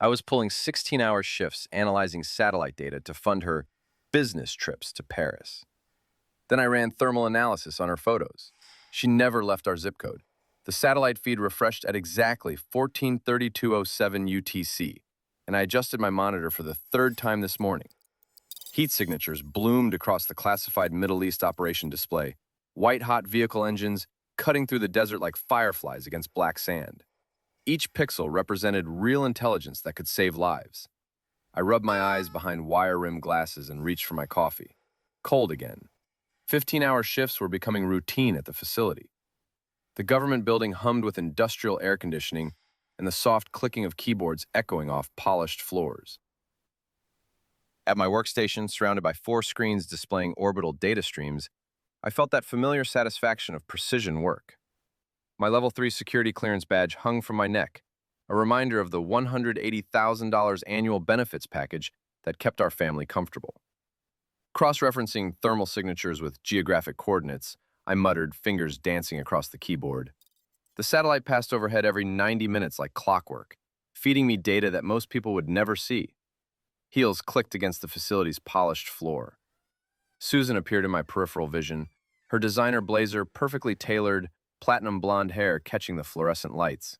I was pulling 16-hour shifts analyzing satellite data to fund her business trips to Paris. Then I ran thermal analysis on her photos. She never left our zip code. The satellite feed refreshed at exactly 14:32:07 UTC, and I adjusted my monitor for the third time this morning. Heat signatures bloomed across the classified Middle East operation display, white-hot vehicle engines cutting through the desert like fireflies against black sand. Each pixel represented real intelligence that could save lives. I rubbed my eyes behind wire-rimmed glasses and reached for my coffee. Cold again. 15-hour shifts were becoming routine at the facility. The government building hummed with industrial air conditioning and the soft clicking of keyboards echoing off polished floors. At my workstation, surrounded by 4 screens displaying orbital data streams, I felt that familiar satisfaction of precision work. My Level 3 security clearance badge hung from my neck, a reminder of the $180,000 annual benefits package that kept our family comfortable. Cross-referencing thermal signatures with geographic coordinates, I muttered, fingers dancing across the keyboard. The satellite passed overhead every 90 minutes like clockwork, feeding me data that most people would never see. Heels clicked against the facility's polished floor. Susan appeared in my peripheral vision, her designer blazer perfectly tailored, platinum blonde hair catching the fluorescent lights.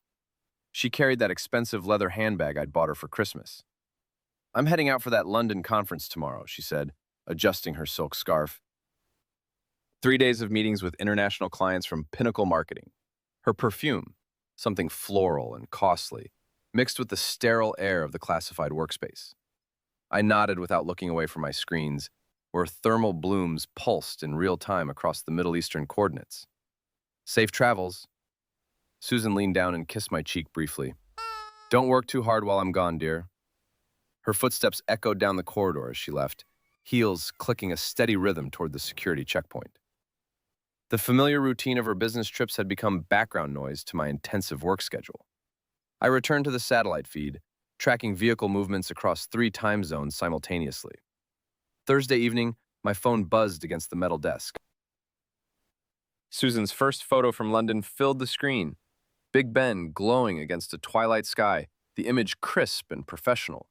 She carried that expensive leather handbag I'd bought her for Christmas. "I'm heading out for that London conference tomorrow," she said, adjusting her silk scarf. 3 days of meetings with international clients from Pinnacle Marketing. Her perfume, something floral and costly, mixed with the sterile air of the classified workspace. I nodded without looking away from my screens, where thermal blooms pulsed in real time across the Middle Eastern coordinates. "Safe travels." Susan leaned down and kissed my cheek briefly. "Don't work too hard while I'm gone, dear." Her footsteps echoed down the corridor as she left, heels clicking a steady rhythm toward the security checkpoint. The familiar routine of her business trips had become background noise to my intensive work schedule. I returned to the satellite feed, tracking vehicle movements across 3 time zones simultaneously. Thursday evening, my phone buzzed against the metal desk. Susan's first photo from London filled the screen. Big Ben glowing against a twilight sky, the image crisp and professional.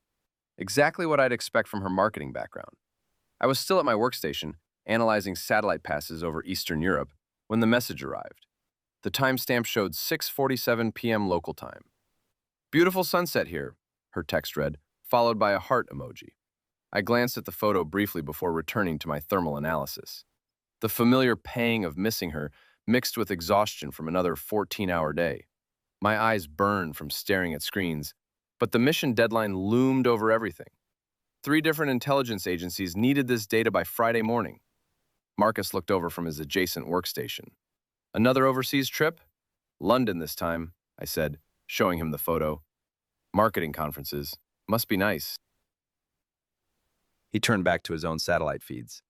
Exactly what I'd expect from her marketing background. I was still at my workstation, analyzing satellite passes over Eastern Europe, when the message arrived. The timestamp showed 6:47 p.m. local time. "Beautiful sunset here," her text read, followed by a heart emoji. I glanced at the photo briefly before returning to my thermal analysis. The familiar pang of missing her mixed with exhaustion from another 14-hour day. My eyes burned from staring at screens, but the mission deadline loomed over everything. 3 different intelligence agencies needed this data by Friday morning. Marcus looked over from his adjacent workstation. "Another overseas trip?" "London this time," I said, showing him the photo. "Marketing conferences. Must be nice." He turned back to his own satellite feeds.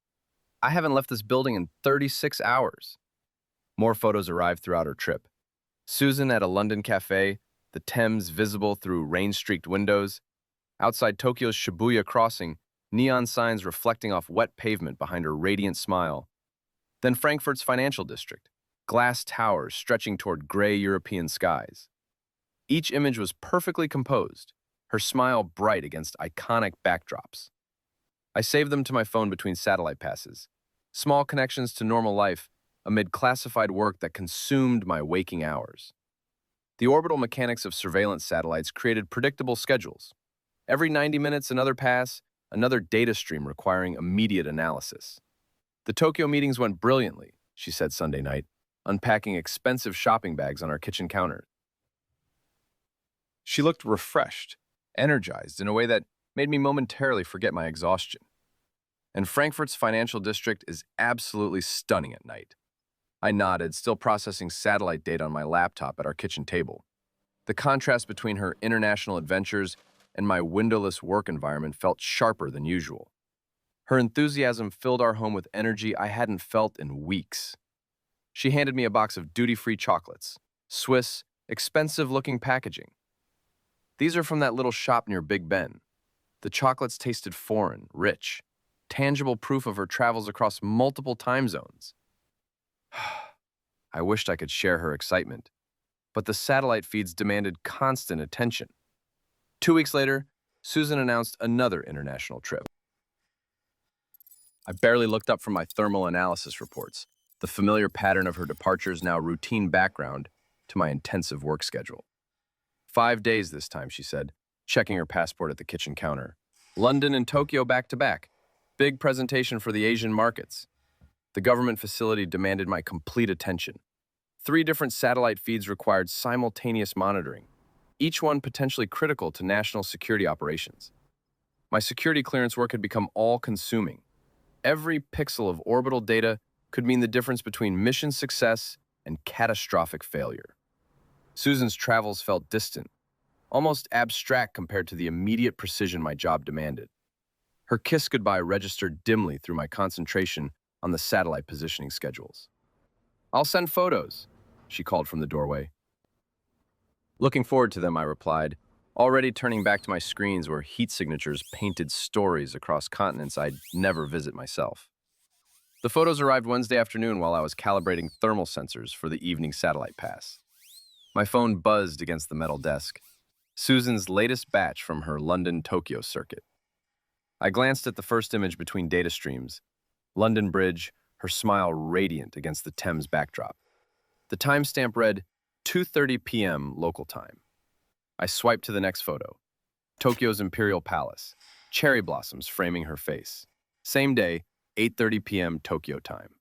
"I haven't left this building in 36 hours. More photos arrived throughout her trip. Susan at a London cafe, the Thames visible through rain-streaked windows. Outside Tokyo's Shibuya crossing, neon signs reflecting off wet pavement behind her radiant smile. Then Frankfurt's financial district, glass towers stretching toward gray European skies. Each image was perfectly composed, her smile bright against iconic backdrops. I saved them to my phone between satellite passes, small connections to normal life amid classified work that consumed my waking hours. The orbital mechanics of surveillance satellites created predictable schedules. Every 90 minutes, another pass, another data stream requiring immediate analysis. "The Tokyo meetings went brilliantly," she said Sunday night, unpacking expensive shopping bags on our kitchen counter. She looked refreshed, energized in a way that made me momentarily forget my exhaustion. "And Frankfurt's financial district is absolutely stunning at night." I nodded, still processing satellite data on my laptop at our kitchen table. The contrast between her international adventures and my windowless work environment felt sharper than usual. Her enthusiasm filled our home with energy I hadn't felt in weeks. She handed me a box of duty-free chocolates, Swiss, expensive-looking packaging. "These are from that little shop near Big Ben." The chocolates tasted foreign, rich, tangible proof of her travels across multiple time zones. I wished I could share her excitement, but the satellite feeds demanded constant attention. 2 weeks later, Susan announced another international trip. I barely looked up from my thermal analysis reports, the familiar pattern of her departures now routine background to my intensive work schedule. 5 days this time, she said, checking her passport at the kitchen counter. London and Tokyo back to back. Big presentation for the Asian markets. The government facility demanded my complete attention. 3 different satellite feeds required simultaneous monitoring, each one potentially critical to national security operations. My security clearance work had become all-consuming. Every pixel of orbital data could mean the difference between mission success and catastrophic failure. Susan's travels felt distant, almost abstract compared to the immediate precision my job demanded. Her kiss goodbye registered dimly through my concentration on the satellite positioning schedules. "I'll send photos," she called from the doorway. "Looking forward to them," I replied, already turning back to my screens where heat signatures painted stories across continents I'd never visit myself. The photos arrived Wednesday afternoon while I was calibrating thermal sensors for the evening satellite pass. My phone buzzed against the metal desk. Susan's latest batch from her London-Tokyo circuit. I glanced at the first image between data streams. London Bridge, her smile radiant against the Thames backdrop. The timestamp read 2:30 p.m. local time. I swiped to the next photo. Tokyo's Imperial Palace, cherry blossoms framing her face. Same day, 8:30 p.m. Tokyo time.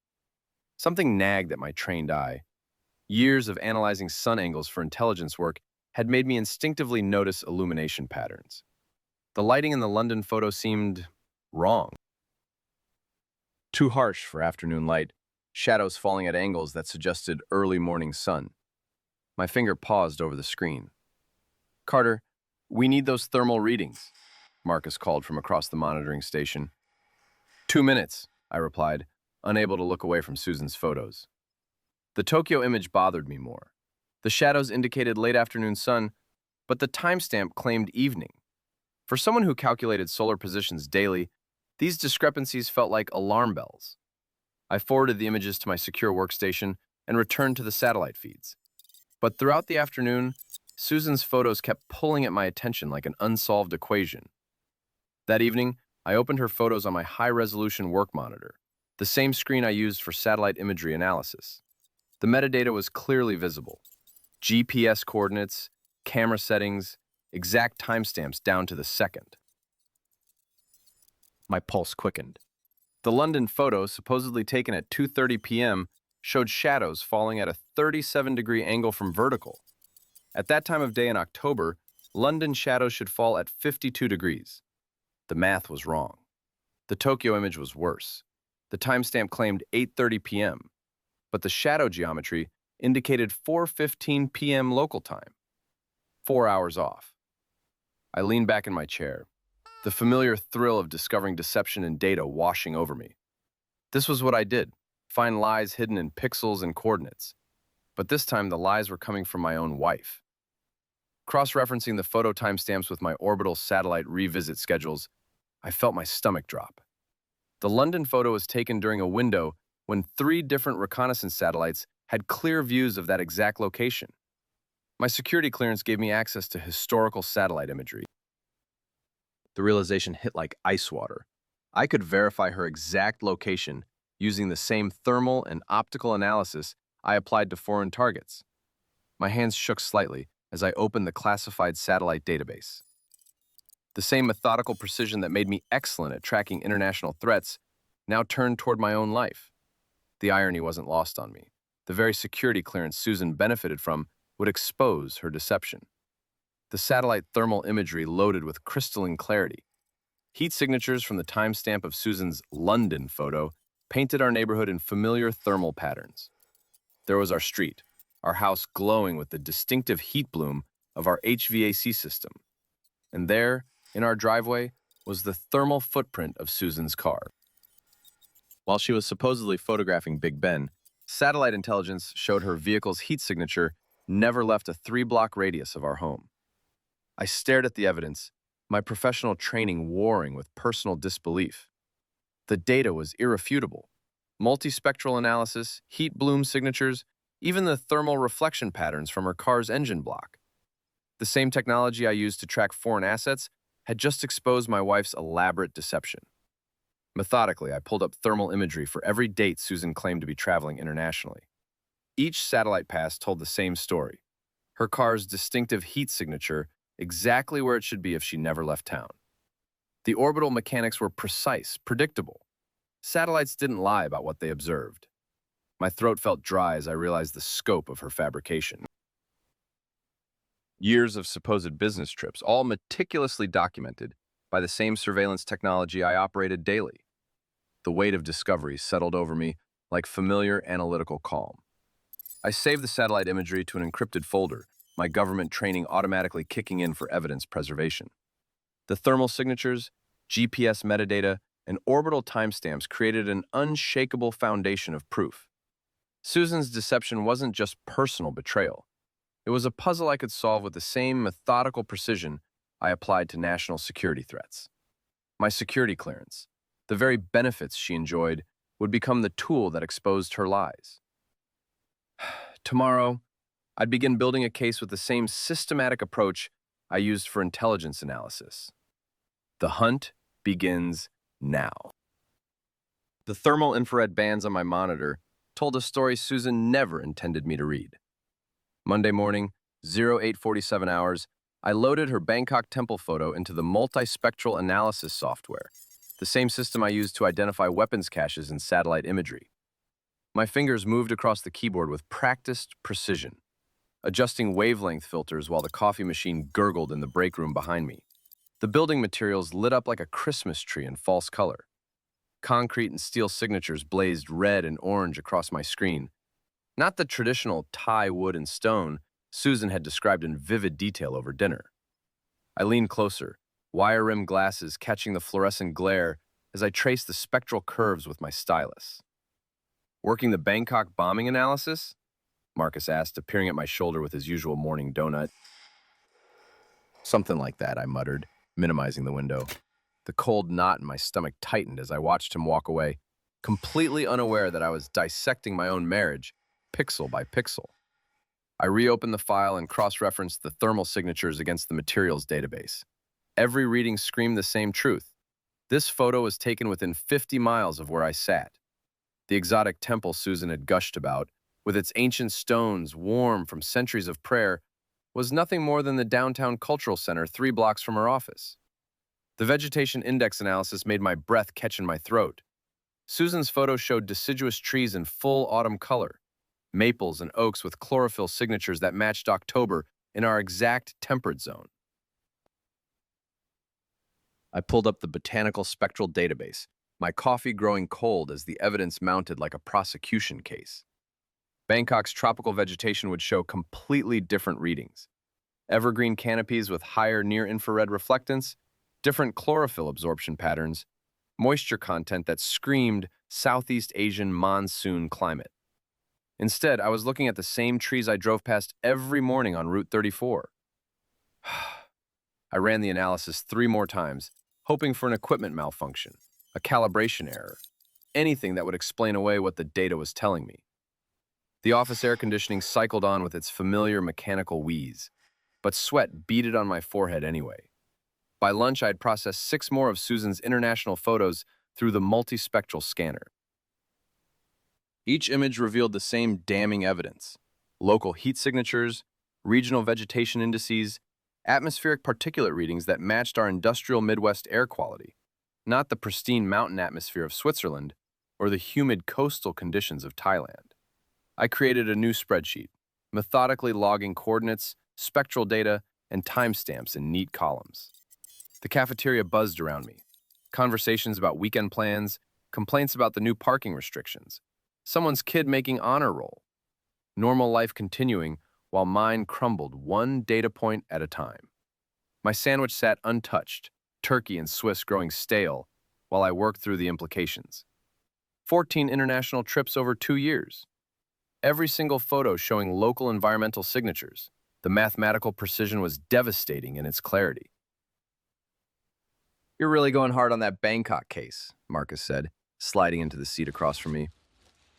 Something nagged at my trained eye. Years of analyzing sun angles for intelligence work had made me instinctively notice illumination patterns. The lighting in the London photo seemed wrong. Too harsh for afternoon light, shadows falling at angles that suggested early morning sun. My finger paused over the screen. "Carter, we need those thermal readings," Marcus called from across the monitoring station. 2 minutes, I replied, unable to look away from Susan's photos. The Tokyo image bothered me more. The shadows indicated late afternoon sun, but the timestamp claimed evening. For someone who calculated solar positions daily, these discrepancies felt like alarm bells. I forwarded the images to my secure workstation and returned to the satellite feeds. But throughout the afternoon, Susan's photos kept pulling at my attention like an unsolved equation. That evening, I opened her photos on my high-resolution work monitor, the same screen I used for satellite imagery analysis. The metadata was clearly visible. GPS coordinates, camera settings, exact timestamps down to the second. My pulse quickened. The London photo, supposedly taken at 2:30 p.m., showed shadows falling at a 37-degree angle from vertical. At that time of day in October, London shadows should fall at 52 degrees. The math was wrong. The Tokyo image was worse. The timestamp claimed 8:30 p.m., but the shadow geometry indicated 4:15 p.m. local time. 4 hours off. I leaned back in my chair, the familiar thrill of discovering deception in data washing over me. This was what I did, find lies hidden in pixels and coordinates. But this time the lies were coming from my own wife. Cross-referencing the photo timestamps with my orbital satellite revisit schedules, I felt my stomach drop. The London photo was taken during a window when 3 different reconnaissance satellites had clear views of that exact location. My security clearance gave me access to historical satellite imagery. The realization hit like ice water. I could verify her exact location using the same thermal and optical analysis I applied to foreign targets. My hands shook slightly as I opened the classified satellite database. The same methodical precision that made me excellent at tracking international threats now turned toward my own life. The irony wasn't lost on me. The very security clearance Susan benefited from would expose her deception. The satellite thermal imagery loaded with crystalline clarity. Heat signatures from the timestamp of Susan's London photo painted our neighborhood in familiar thermal patterns. There was our street, our house glowing with the distinctive heat bloom of our HVAC system. And there, in our driveway, was the thermal footprint of Susan's car. While she was supposedly photographing Big Ben, satellite intelligence showed her vehicle's heat signature never left a 3-block radius of our home. I stared at the evidence, my professional training warring with personal disbelief. The data was irrefutable. Multispectral analysis, heat bloom signatures, even the thermal reflection patterns from her car's engine block. The same technology I used to track foreign assets had just exposed my wife's elaborate deception. Methodically, I pulled up thermal imagery for every date Susan claimed to be traveling internationally. Each satellite pass told the same story. Her car's distinctive heat signature exactly where it should be if she never left town. The orbital mechanics were precise, predictable. Satellites didn't lie about what they observed. My throat felt dry as I realized the scope of her fabrication. Years of supposed business trips, all meticulously documented by the same surveillance technology I operated daily. The weight of discovery settled over me like familiar analytical calm. I saved the satellite imagery to an encrypted folder, my government training automatically kicking in for evidence preservation. The thermal signatures, GPS metadata, and orbital timestamps created an unshakable foundation of proof. Susan's deception wasn't just personal betrayal. It was a puzzle I could solve with the same methodical precision I applied to national security threats. My security clearance, the very benefits she enjoyed, would become the tool that exposed her lies. Tomorrow, I'd begin building a case with the same systematic approach I used for intelligence analysis. The hunt begins now. The thermal infrared bands on my monitor told a story Susan never intended me to read. Monday morning, 0847 hours, I loaded her Bangkok temple photo into the multispectral analysis software, the same system I used to identify weapons caches in satellite imagery. My fingers moved across the keyboard with practiced precision, adjusting wavelength filters while the coffee machine gurgled in the break room behind me. The building materials lit up like a Christmas tree in false color. Concrete and steel signatures blazed red and orange across my screen, not the traditional Thai wood and stone Susan had described in vivid detail over dinner. I leaned closer, wire-rimmed glasses catching the fluorescent glare as I traced the spectral curves with my stylus. Working the Bangkok bombing analysis? Marcus asked, appearing at my shoulder with his usual morning donut. Something like that, I muttered, minimizing the window. The cold knot in my stomach tightened as I watched him walk away, completely unaware that I was dissecting my own marriage, pixel by pixel. I reopened the file and cross-referenced the thermal signatures against the materials database. Every reading screamed the same truth. This photo was taken within 50 miles of where I sat. The exotic temple Susan had gushed about, with its ancient stones warm from centuries of prayer, was nothing more than the downtown cultural center 3 blocks from her office. The vegetation index analysis made my breath catch in my throat. Susan's photo showed deciduous trees in full autumn color, maples and oaks with chlorophyll signatures that matched October in our exact temperate zone. I pulled up the botanical spectral database, my coffee growing cold as the evidence mounted like a prosecution case. Bangkok's tropical vegetation would show completely different readings. Evergreen canopies with higher near-infrared reflectance, different chlorophyll absorption patterns, moisture content that screamed Southeast Asian monsoon climate. Instead, I was looking at the same trees I drove past every morning on Route 34. I ran the analysis 3 more times, hoping for an equipment malfunction, a calibration error, anything that would explain away what the data was telling me. The office air conditioning cycled on with its familiar mechanical wheeze, but sweat beaded on my forehead anyway. By lunch, I had processed 6 more of Susan's international photos through the multispectral scanner. Each image revealed the same damning evidence: local heat signatures, regional vegetation indices, atmospheric particulate readings that matched our industrial Midwest air quality, not the pristine mountain atmosphere of Switzerland or the humid coastal conditions of Thailand. I created a new spreadsheet, methodically logging coordinates, spectral data, and timestamps in neat columns. The cafeteria buzzed around me. Conversations about weekend plans, complaints about the new parking restrictions, someone's kid making honor roll. Normal life continuing while mine crumbled one data point at a time. My sandwich sat untouched, turkey and Swiss growing stale, while I worked through the implications. 14 international trips over 2 years. Every single photo showing local environmental signatures. The mathematical precision was devastating in its clarity. "You're really going hard on that Bangkok case," Marcus said, sliding into the seat across from me.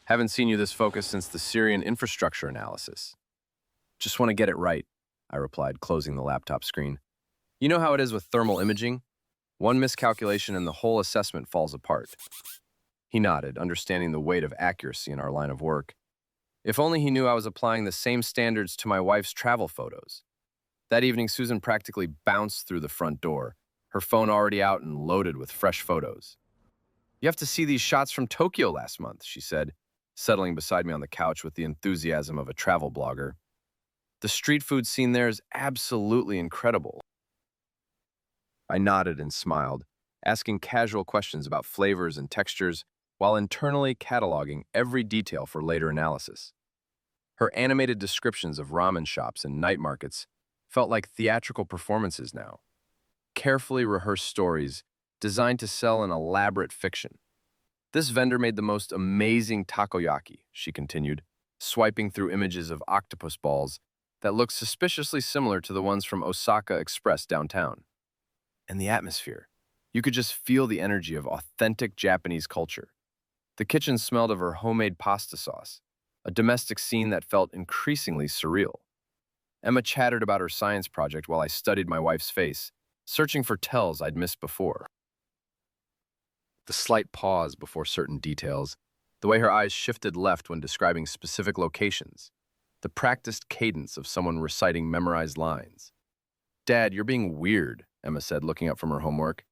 "Haven't seen you this focused since the Syrian infrastructure analysis." "Just want to get it right," I replied, closing the laptop screen. You know how it is with thermal imaging? One miscalculation and the whole assessment falls apart. He nodded, understanding the weight of accuracy in our line of work. If only he knew I was applying the same standards to my wife's travel photos. That evening, Susan practically bounced through the front door, her phone already out and loaded with fresh photos. You have to see these shots from Tokyo last month, she said, settling beside me on the couch with the enthusiasm of a travel blogger. The street food scene there is absolutely incredible. I nodded and smiled, asking casual questions about flavors and textures while internally cataloging every detail for later analysis. Her animated descriptions of ramen shops and night markets felt like theatrical performances now, carefully rehearsed stories designed to sell an elaborate fiction. This vendor made the most amazing takoyaki, she continued, swiping through images of octopus balls that looked suspiciously similar to the ones from Osaka Express downtown. And the atmosphere. You could just feel the energy of authentic Japanese culture. The kitchen smelled of her homemade pasta sauce, a domestic scene that felt increasingly surreal. Emma chattered about her science project while I studied my wife's face, searching for tells I'd missed before. The slight pause before certain details, the way her eyes shifted left when describing specific locations, the practiced cadence of someone reciting memorized lines. Dad, you're being weird, Emma said, looking up from her homework.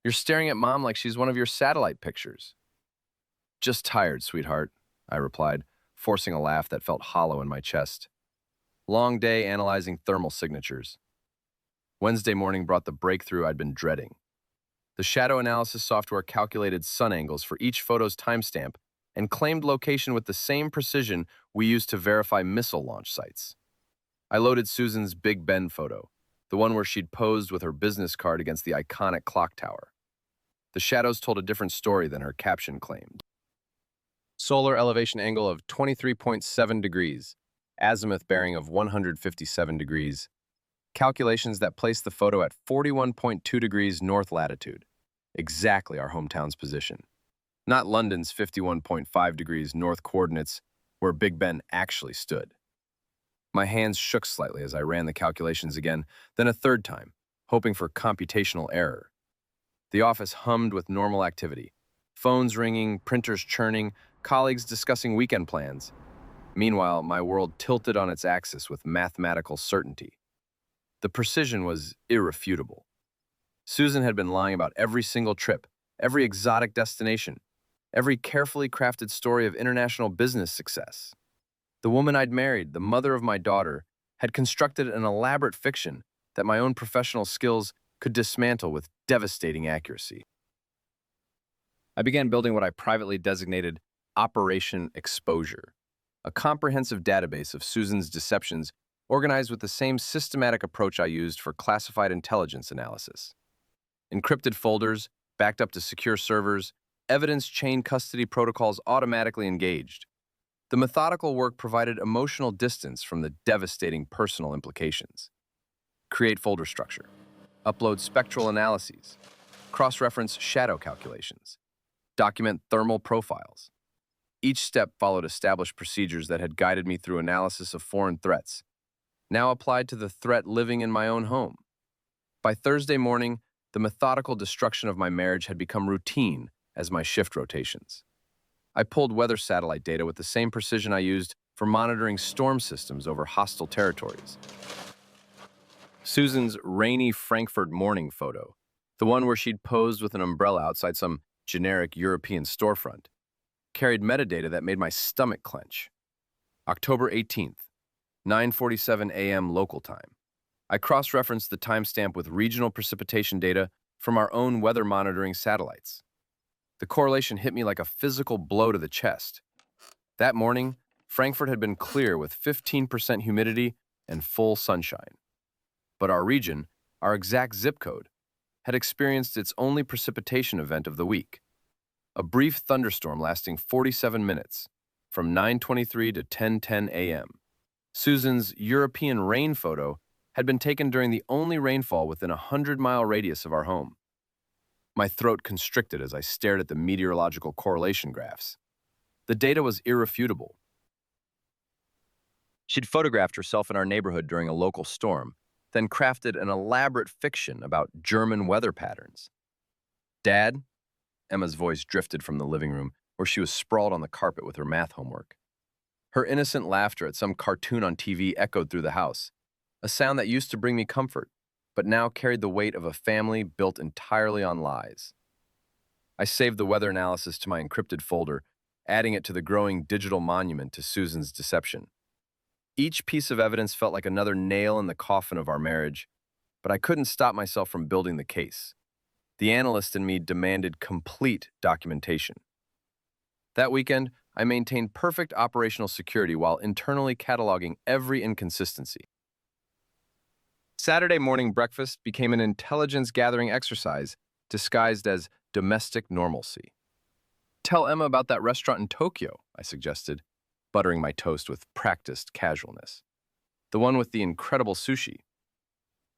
You're staring at Mom like she's one of your satellite pictures. Just tired, sweetheart, I replied, forcing a laugh that felt hollow in my chest. Long day analyzing thermal signatures. Wednesday morning brought the breakthrough I'd been dreading. The shadow analysis software calculated sun angles for each photo's timestamp and claimed location with the same precision we used to verify missile launch sites. I loaded Susan's Big Ben photo, the one where she'd posed with her business card against the iconic clock tower. The shadows told a different story than her caption claimed. Solar elevation angle of 23.7 degrees, azimuth bearing of 157 degrees, calculations that placed the photo at 41.2 degrees north latitude, exactly our hometown's position. Not London's 51.5 degrees north coordinates where Big Ben actually stood. My hands shook slightly as I ran the calculations again, then a third time, hoping for computational error. The office hummed with normal activity. Phones ringing, printers churning, colleagues discussing weekend plans. Meanwhile, my world tilted on its axis with mathematical certainty. The precision was irrefutable. Susan had been lying about every single trip, every exotic destination, every carefully crafted story of international business success. The woman I'd married, the mother of my daughter, had constructed an elaborate fiction that my own professional skills could dismantle with devastating accuracy. I began building what I privately designated Operation Exposure, a comprehensive database of Susan's deceptions organized with the same systematic approach I used for classified intelligence analysis. Encrypted folders, backed up to secure servers, evidence chain custody protocols automatically engaged. The methodical work provided emotional distance from the devastating personal implications. Create folder structure. Upload spectral analyses. Cross-reference shadow calculations. Document thermal profiles. Each step followed established procedures that had guided me through analysis of foreign threats, now applied to the threat living in my own home. By Thursday morning, the methodical destruction of my marriage had become routine as my shift rotations. I pulled weather satellite data with the same precision I used for monitoring storm systems over hostile territories. Susan's rainy Frankfurt morning photo, the one where she'd posed with an umbrella outside some generic European storefront, carried metadata that made my stomach clench. October 18th, 9:47 a.m. local time. I cross-referenced the timestamp with regional precipitation data from our own weather monitoring satellites. The correlation hit me like a physical blow to the chest. That morning, Frankfurt had been clear with 15% humidity and full sunshine. But our region, our exact zip code, had experienced its only precipitation event of the week. A brief thunderstorm lasting 47 minutes, from 9:23 to 10:10 a.m. Susan's European rain photo had been taken during the only rainfall within a 100-mile radius of our home. My throat constricted as I stared at the meteorological correlation graphs. The data was irrefutable. She'd photographed herself in our neighborhood during a local storm, then crafted an elaborate fiction about German weather patterns. Dad? Emma's voice drifted from the living room, where she was sprawled on the carpet with her math homework. Her innocent laughter at some cartoon on TV echoed through the house, a sound that used to bring me comfort, but now carried the weight of a family built entirely on lies. I saved the weather analysis to my encrypted folder, adding it to the growing digital monument to Susan's deception. Each piece of evidence felt like another nail in the coffin of our marriage, but I couldn't stop myself from building the case. The analyst in me demanded complete documentation. That weekend, I maintained perfect operational security while internally cataloging every inconsistency. Saturday morning breakfast became an intelligence-gathering exercise disguised as domestic normalcy. Tell Emma about that restaurant in Tokyo, I suggested, buttering my toast with practiced casualness. The one with the incredible sushi.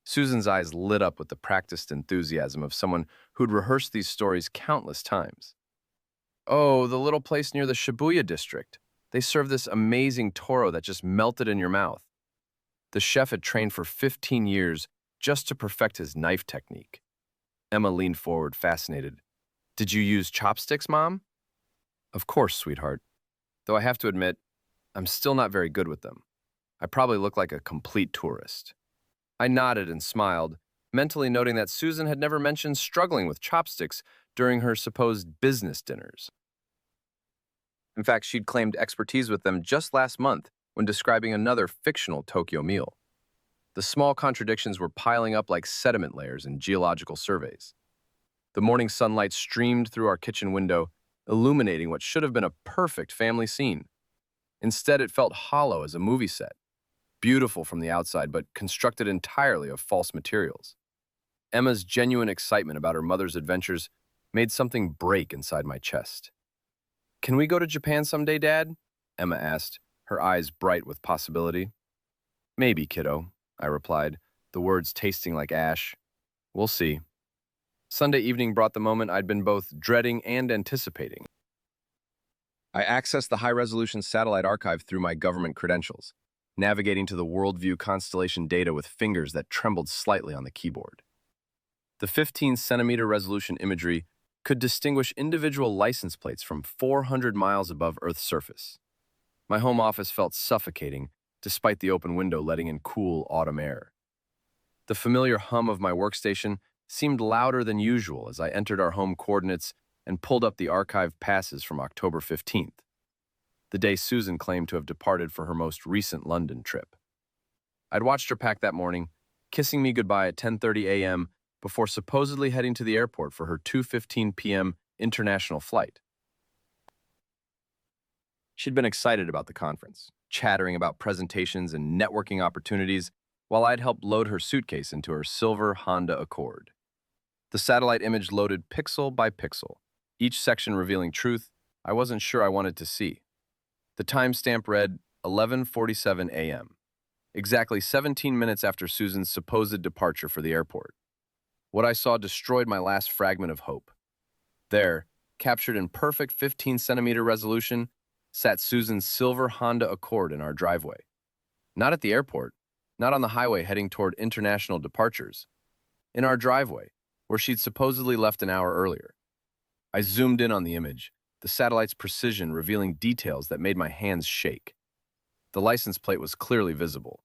Susan's eyes lit up with the practiced enthusiasm of someone who'd rehearsed these stories countless times. Oh, the little place near the Shibuya district. They serve this amazing toro that just melted in your mouth. The chef had trained for 15 years just to perfect his knife technique. Emma leaned forward, fascinated. Did you use chopsticks, Mom? Of course, sweetheart. Though I have to admit, I'm still not very good with them. I probably look like a complete tourist. I nodded and smiled, mentally noting that Susan had never mentioned struggling with chopsticks during her supposed business dinners. In fact, she'd claimed expertise with them just last month when describing another fictional Tokyo meal. The small contradictions were piling up like sediment layers in geological surveys. The morning sunlight streamed through our kitchen window, illuminating what should have been a perfect family scene. Instead, it felt hollow as a movie set, beautiful from the outside, but constructed entirely of false materials. Emma's genuine excitement about her mother's adventures made something break inside my chest. Can we go to Japan someday, Dad? Emma asked, her eyes bright with possibility. Maybe, kiddo, I replied, the words tasting like ash. We'll see. Sunday evening brought the moment I'd been both dreading and anticipating. I accessed the high-resolution satellite archive through my government credentials, navigating to the Worldview constellation data with fingers that trembled slightly on the keyboard. The 15-centimeter resolution imagery could distinguish individual license plates from 400 miles above Earth's surface. My home office felt suffocating, despite the open window letting in cool autumn air. The familiar hum of my workstation seemed louder than usual as I entered our home coordinates and pulled up the archived passes from October 15th, the day Susan claimed to have departed for her most recent London trip. I'd watched her pack that morning, kissing me goodbye at 10:30 a.m. before supposedly heading to the airport for her 2:15 p.m. international flight. She'd been excited about the conference, chattering about presentations and networking opportunities, while I'd helped load her suitcase into her silver Honda Accord. The satellite image loaded pixel by pixel, each section revealing truth I wasn't sure I wanted to see. The timestamp read 11:47 a.m., exactly 17 minutes after Susan's supposed departure for the airport. What I saw destroyed my last fragment of hope. There, captured in perfect 15-centimeter resolution, sat Susan's silver Honda Accord in our driveway. Not at the airport, not on the highway heading toward international departures. In our driveway, where she'd supposedly left an hour earlier. I zoomed in on the image, the satellite's precision revealing details that made my hands shake. The license plate was clearly visible.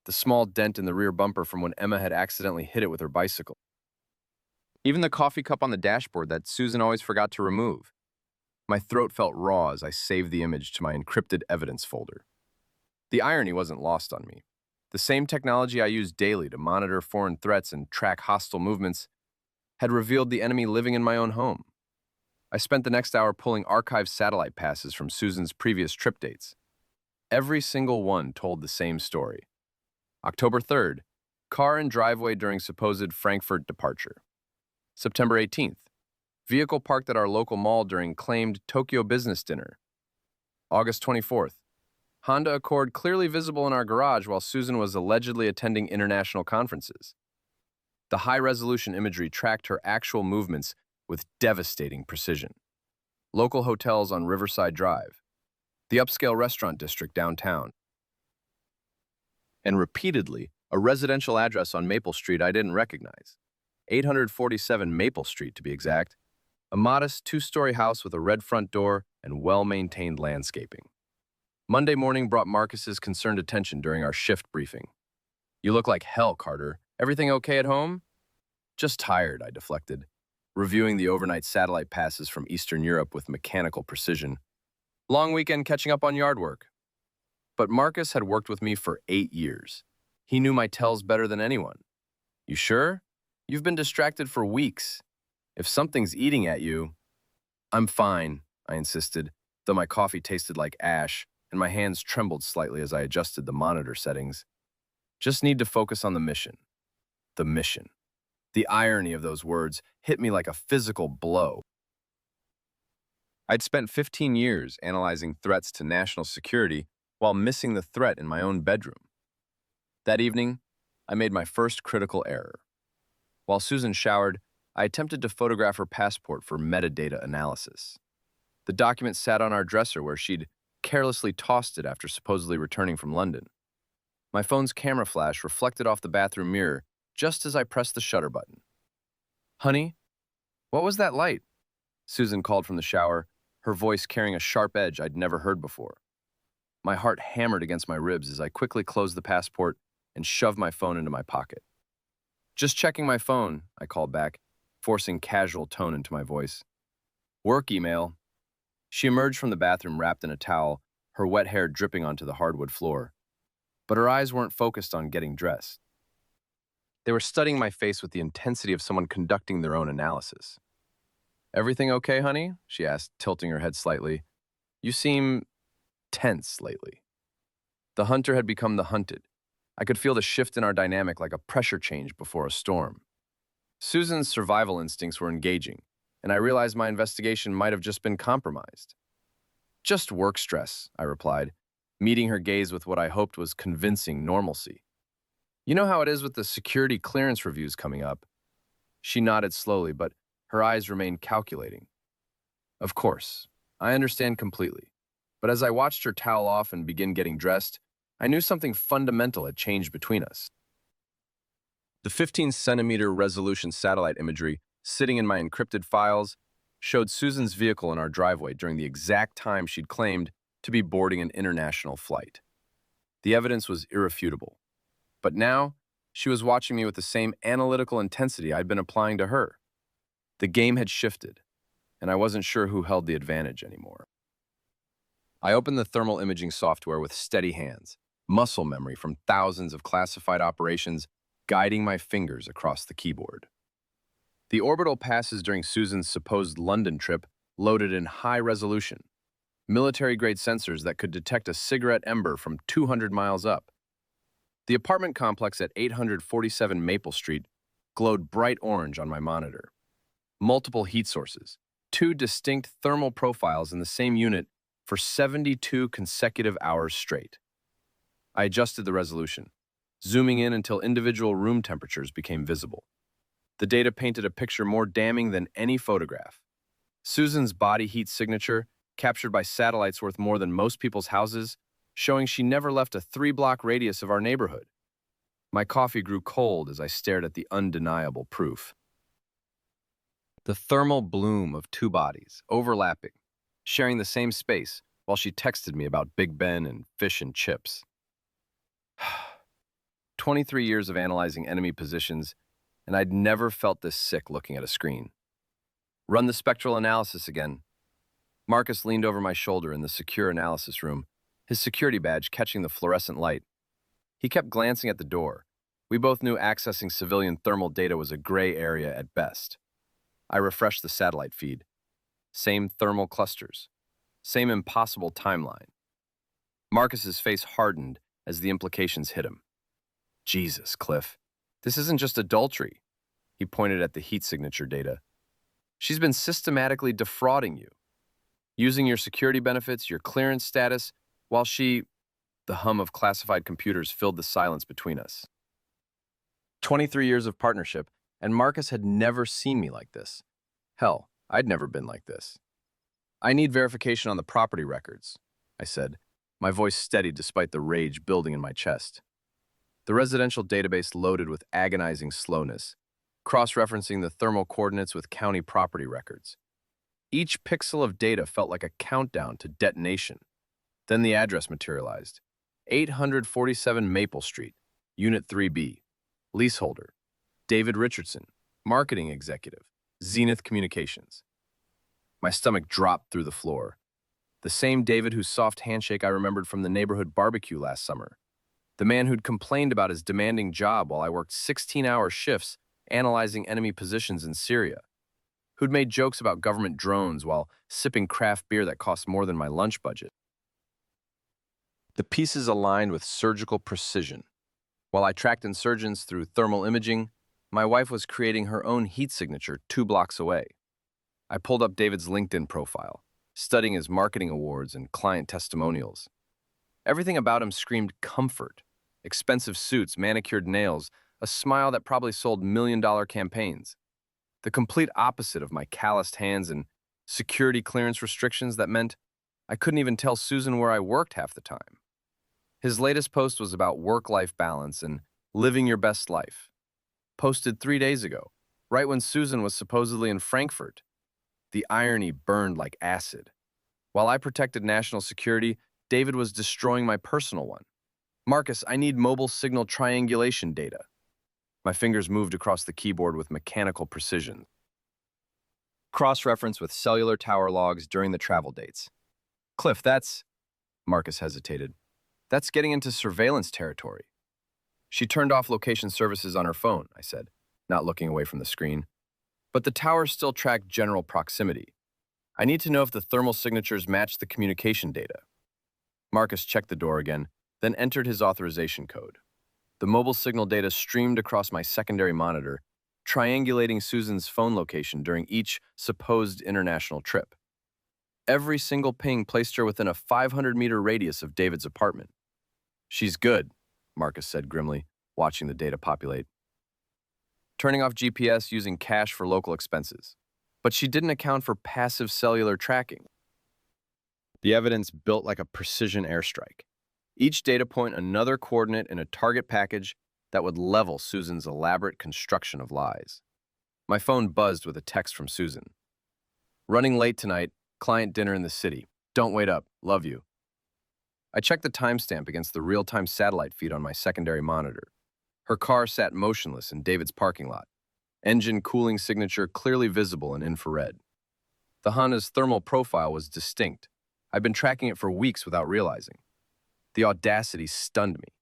The small dent in the rear bumper from when Emma had accidentally hit it with her bicycle. Even the coffee cup on the dashboard that Susan always forgot to remove. My throat felt raw as I saved the image to my encrypted evidence folder. The irony wasn't lost on me. The same technology I use daily to monitor foreign threats and track hostile movements had revealed the enemy living in my own home. I spent the next hour pulling archived satellite passes from Susan's previous trip dates. Every single one told the same story. October 3rd, car and driveway during supposed Frankfurt departure. September 18th, vehicle parked at our local mall during claimed Tokyo business dinner. August 24th, Honda Accord clearly visible in our garage while Susan was allegedly attending international conferences. The high-resolution imagery tracked her actual movements with devastating precision. Local hotels on Riverside Drive, the upscale restaurant district downtown, and repeatedly a residential address on Maple Street I didn't recognize. 847 Maple Street, to be exact. A modest two-story house with a red front door and well-maintained landscaping. Monday morning brought Marcus's concerned attention during our shift briefing. "You look like hell, Carter. Everything okay at home?" "Just tired," I deflected, reviewing the overnight satellite passes from Eastern Europe with mechanical precision. "Long weekend catching up on yard work." But Marcus had worked with me for 8 years. He knew my tells better than anyone. "You sure? You've been distracted for weeks. If something's eating at you..." "I'm fine," I insisted, though my coffee tasted like ash and my hands trembled slightly as I adjusted the monitor settings. "Just need to focus on the mission." The mission. The irony of those words hit me like a physical blow. I'd spent 15 years analyzing threats to national security while missing the threat in my own bedroom. That evening, I made my first critical error. While Susan showered, I attempted to photograph her passport for metadata analysis. The document sat on our dresser where she'd carelessly tossed it after supposedly returning from London. My phone's camera flash reflected off the bathroom mirror just as I pressed the shutter button. "Honey, what was that light?" Susan called from the shower, her voice carrying a sharp edge I'd never heard before. My heart hammered against my ribs as I quickly closed the passport and shoved my phone into my pocket. "Just checking my phone," I called back, forcing casual tone into my voice. "Work email." She emerged from the bathroom wrapped in a towel, her wet hair dripping onto the hardwood floor. But her eyes weren't focused on getting dressed. They were studying my face with the intensity of someone conducting their own analysis. "Everything okay, honey?" she asked, tilting her head slightly. "You seem tense lately." The hunter had become the hunted. I could feel the shift in our dynamic like a pressure change before a storm. Susan's survival instincts were engaging, and I realized my investigation might have just been compromised. "Just work stress," I replied, meeting her gaze with what I hoped was convincing normalcy. "You know how it is with the security clearance reviews coming up." She nodded slowly, but her eyes remained calculating. "Of course, I understand completely." But as I watched her towel off and begin getting dressed, I knew something fundamental had changed between us. The 15-centimeter resolution satellite imagery sitting in my encrypted files showed Susan's vehicle in our driveway during the exact time she'd claimed to be boarding an international flight. The evidence was irrefutable. But now, she was watching me with the same analytical intensity I'd been applying to her. The game had shifted, and I wasn't sure who held the advantage anymore. I opened the thermal imaging software with steady hands, muscle memory from thousands of classified operations guiding my fingers across the keyboard. The orbital passes during Susan's supposed London trip loaded in high resolution, military-grade sensors that could detect a cigarette ember from 200 miles up. The apartment complex at 847 Maple Street glowed bright orange on my monitor. Multiple heat sources, 2 distinct thermal profiles in the same unit for 72 consecutive hours straight. I adjusted the resolution, zooming in until individual room temperatures became visible. The data painted a picture more damning than any photograph. Susan's body heat signature, captured by satellites worth more than most people's houses, showing she never left a 3-block radius of our neighborhood. My coffee grew cold as I stared at the undeniable proof. The thermal bloom of 2 bodies, overlapping, sharing the same space, while she texted me about Big Ben and fish and chips. 23 years of analyzing enemy positions, and I'd never felt this sick looking at a screen. "Run the spectral analysis again." Marcus leaned over my shoulder in the secure analysis room, his security badge catching the fluorescent light. He kept glancing at the door. We both knew accessing civilian thermal data was a gray area at best. I refreshed the satellite feed. Same thermal clusters. Same impossible timeline. Marcus's face hardened as the implications hit him. "Jesus, Cliff. This isn't just adultery." He pointed at the heat signature data. "She's been systematically defrauding you, using your security benefits, your clearance status, while she..." The hum of classified computers filled the silence between us. 23 years of partnership, and Marcus had never seen me like this. Hell, I'd never been like this. "I need verification on the property records," I said, my voice steady despite the rage building in my chest. The residential database loaded with agonizing slowness, cross-referencing the thermal coordinates with county property records. Each pixel of data felt like a countdown to detonation. Then the address materialized. 847 Maple Street, Unit 3B. Leaseholder, David Richardson. Marketing executive, Zenith Communications. My stomach dropped through the floor. The same David whose soft handshake I remembered from the neighborhood barbecue last summer. The man who'd complained about his demanding job while I worked 16-hour shifts analyzing enemy positions in Syria. Who'd made jokes about government drones while sipping craft beer that cost more than my lunch budget. The pieces aligned with surgical precision. While I tracked insurgents through thermal imaging, my wife was creating her own heat signature 2 blocks away. I pulled up David's LinkedIn profile, studying his marketing awards and client testimonials. Everything about him screamed comfort. Expensive suits, manicured nails, a smile that probably sold million-dollar campaigns. The complete opposite of my calloused hands and security clearance restrictions that meant I couldn't even tell Susan where I worked half the time. His latest post was about work-life balance and living your best life. Posted 3 days ago, right when Susan was supposedly in Frankfurt. The irony burned like acid. While I protected national security, David was destroying my personal one. Marcus, I need mobile signal triangulation data. My fingers moved across the keyboard with mechanical precision. Cross-reference with cellular tower logs during the travel dates. Cliff, that's... Marcus hesitated. That's getting into surveillance territory. She turned off location services on her phone, I said, not looking away from the screen. But the towers still track general proximity. I need to know if the thermal signatures match the communication data. Marcus checked the door again, then entered his authorization code. The mobile signal data streamed across my secondary monitor, triangulating Susan's phone location during each supposed international trip. Every single ping placed her within a 500-meter radius of David's apartment. She's good, Marcus said grimly, watching the data populate. Turning off GPS using cash for local expenses. But she didn't account for passive cellular tracking. The evidence built like a precision airstrike. Each data point another coordinate in a target package that would level Susan's elaborate construction of lies. My phone buzzed with a text from Susan. Running late tonight, client dinner in the city. Don't wait up. Love you. I checked the timestamp against the real-time satellite feed on my secondary monitor. Her car sat motionless in David's parking lot. Engine cooling signature clearly visible in infrared. The Honda's thermal profile was distinct. I'd been tracking it for weeks without realizing. The audacity stunned me.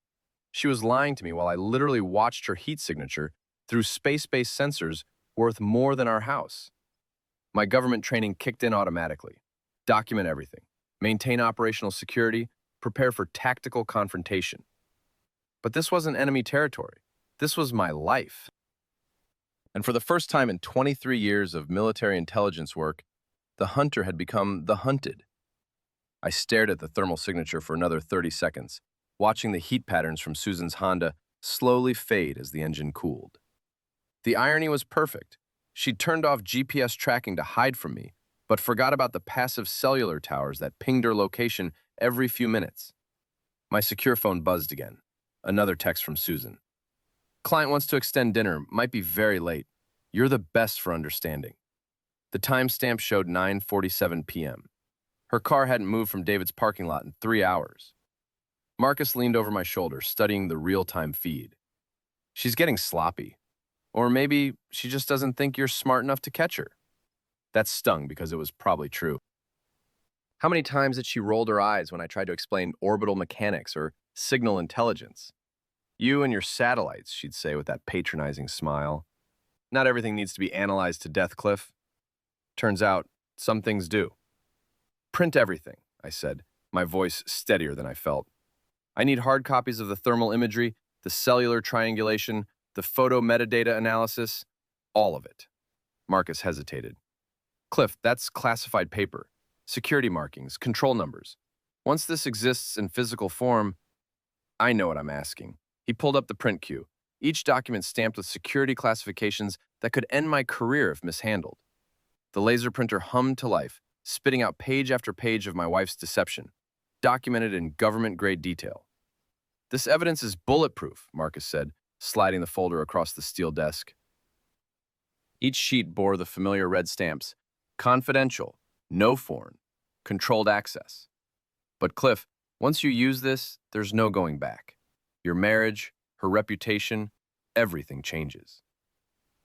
She was lying to me while I literally watched her heat signature through space-based sensors worth more than our house. My government training kicked in automatically. Document everything. Maintain operational security. Prepare for tactical confrontation. But this wasn't enemy territory. This was my life. And for the first time in 23 years of military intelligence work, the hunter had become the hunted. I stared at the thermal signature for another 30 seconds, watching the heat patterns from Susan's Honda slowly fade as the engine cooled. The irony was perfect. She'd turned off GPS tracking to hide from me, but forgot about the passive cellular towers that pinged her location every few minutes. My secure phone buzzed again. Another text from Susan. Client wants to extend dinner, might be very late. You're the best for understanding. The timestamp showed 9:47 p.m. Her car hadn't moved from David's parking lot in 3 hours. Marcus leaned over my shoulder, studying the real-time feed. She's getting sloppy. Or maybe she just doesn't think you're smart enough to catch her. That stung because it was probably true. How many times had she rolled her eyes when I tried to explain orbital mechanics or signal intelligence? You and your satellites, she'd say with that patronizing smile. Not everything needs to be analyzed to death, Cliff. Turns out, some things do. Print everything, I said, my voice steadier than I felt. I need hard copies of the thermal imagery, the cellular triangulation, the photo metadata analysis, all of it. Marcus hesitated. Cliff, that's classified paper. Security markings, control numbers. Once this exists in physical form, I know what I'm asking. He pulled up the print queue, each document stamped with security classifications that could end my career if mishandled. The laser printer hummed to life, spitting out page after page of my wife's deception, documented in government-grade detail. This evidence is bulletproof, Marcus said, sliding the folder across the steel desk. Each sheet bore the familiar red stamps: confidential, no foreign, controlled access. But Cliff, once you use this, there's no going back. Your marriage, her reputation, everything changes.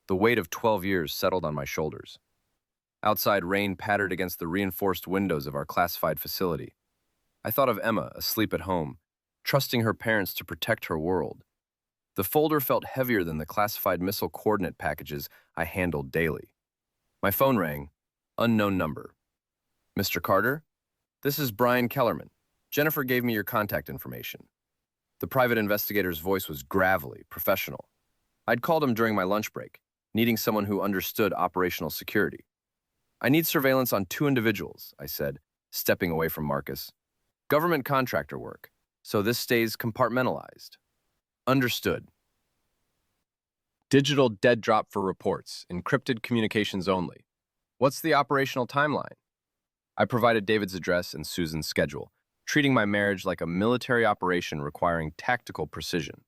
The weight of 12 years settled on my shoulders. Outside, rain pattered against the reinforced windows of our classified facility. I thought of Emma, asleep at home, trusting her parents to protect her world. The folder felt heavier than the classified missile coordinate packages I handled daily. My phone rang. Unknown number. Mr. Carter? This is Brian Kellerman. Jennifer gave me your contact information. The private investigator's voice was gravelly, professional. I'd called him during my lunch break, needing someone who understood operational security. I need surveillance on 2 individuals, I said, stepping away from Marcus. Government contractor work, so this stays compartmentalized. Understood. Digital dead drop for reports, encrypted communications only. What's the operational timeline? I provided David's address and Susan's schedule, treating my marriage like a military operation requiring tactical precision.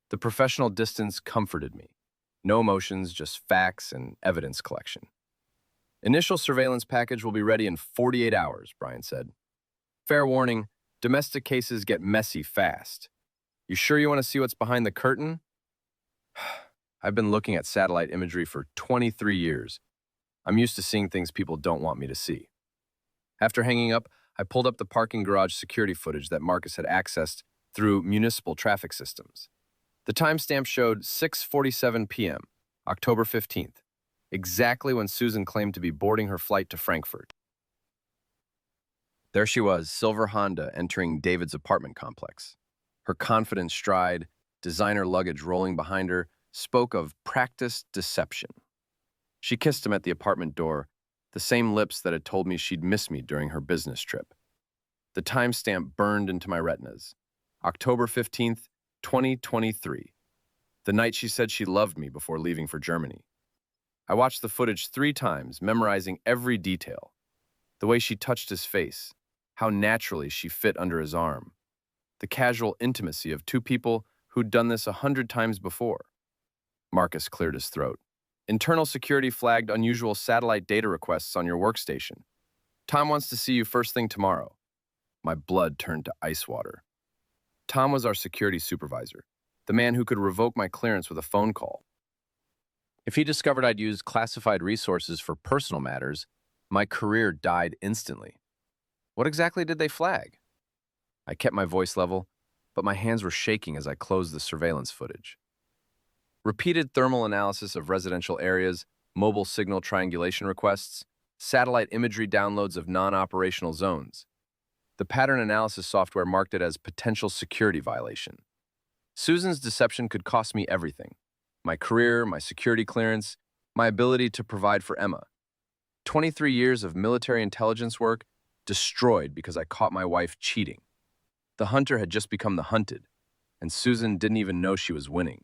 The professional distance comforted me. No emotions, just facts and evidence collection. Initial surveillance package will be ready in 48 hours, Brian said. Fair warning, domestic cases get messy fast. You sure you want to see what's behind the curtain? I've been looking at satellite imagery for 23 years. I'm used to seeing things people don't want me to see. After hanging up, I pulled up the parking garage security footage that Marcus had accessed through municipal traffic systems. The timestamp showed 6:47 p.m., October 15th, exactly when Susan claimed to be boarding her flight to Frankfurt. There she was, silver Honda, entering David's apartment complex. Her confident stride, designer luggage rolling behind her, spoke of practiced deception. She kissed him at the apartment door, the same lips that had told me she'd miss me during her business trip. The timestamp burned into my retinas. October 15th, 2023. The night she said she loved me before leaving for Germany. I watched the footage 3 times, memorizing every detail. The way she touched his face, how naturally she fit under his arm. The casual intimacy of 2 people who'd done this 100 times before. Marcus cleared his throat. Internal security flagged unusual satellite data requests on your workstation. Tom wants to see you first thing tomorrow. My blood turned to ice water. Tom was our security supervisor, the man who could revoke my clearance with a phone call. If he discovered I'd used classified resources for personal matters, my career died instantly. What exactly did they flag? I kept my voice level, but my hands were shaking as I closed the surveillance footage. Repeated thermal analysis of residential areas, mobile signal triangulation requests, satellite imagery downloads of non-operational zones. The pattern analysis software marked it as potential security violation. Susan's deception could cost me everything: my career, my security clearance, my ability to provide for Emma. 23 years of military intelligence work destroyed because I caught my wife cheating. The hunter had just become the hunted, and Susan didn't even know she was winning.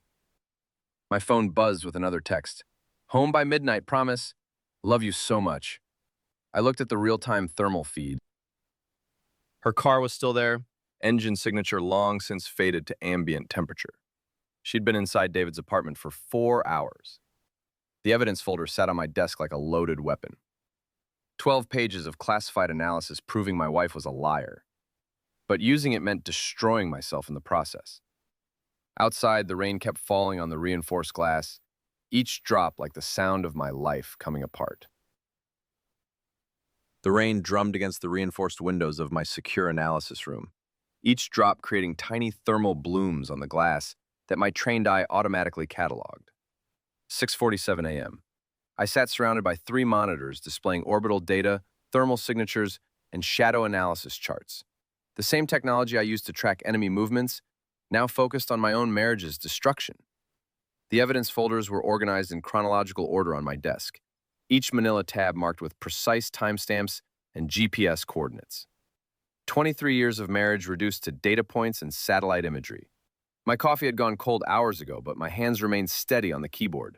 My phone buzzed with another text. Home by midnight, promise. Love you so much. I looked at the real-time thermal feed. Her car was still there, engine signature long since faded to ambient temperature. She'd been inside David's apartment for 4 hours. The evidence folder sat on my desk like a loaded weapon. 12 pages of classified analysis proving my wife was a liar. But using it meant destroying myself in the process. Outside, the rain kept falling on the reinforced glass, each drop like the sound of my life coming apart. The rain drummed against the reinforced windows of my secure analysis room, each drop creating tiny thermal blooms on the glass that my trained eye automatically cataloged. 6:47 a.m. I sat surrounded by 3 monitors displaying orbital data, thermal signatures, and shadow analysis charts. The same technology I used to track enemy movements, now focused on my own marriage's destruction. The evidence folders were organized in chronological order on my desk, each manila tab marked with precise timestamps and GPS coordinates. 23 years of marriage reduced to data points and satellite imagery. My coffee had gone cold hours ago, but my hands remained steady on the keyboard.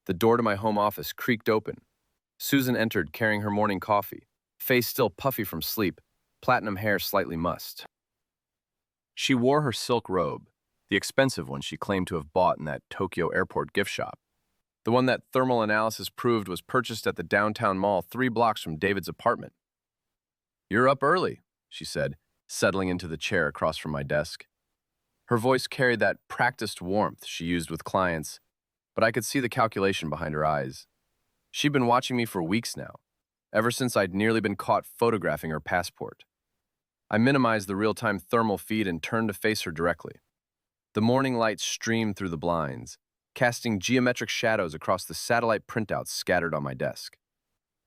The door to my home office creaked open. Susan entered carrying her morning coffee, face still puffy from sleep, platinum hair slightly mussed. She wore her silk robe, the expensive one she claimed to have bought in that Tokyo airport gift shop. The one that thermal analysis proved was purchased at the downtown mall 3 blocks from David's apartment. "You're up early," she said, settling into the chair across from my desk. Her voice carried that practiced warmth she used with clients, but I could see the calculation behind her eyes. She'd been watching me for weeks now, ever since I'd nearly been caught photographing her passport. I minimized the real-time thermal feed and turned to face her directly. The morning light streamed through the blinds, casting geometric shadows across the satellite printouts scattered on my desk.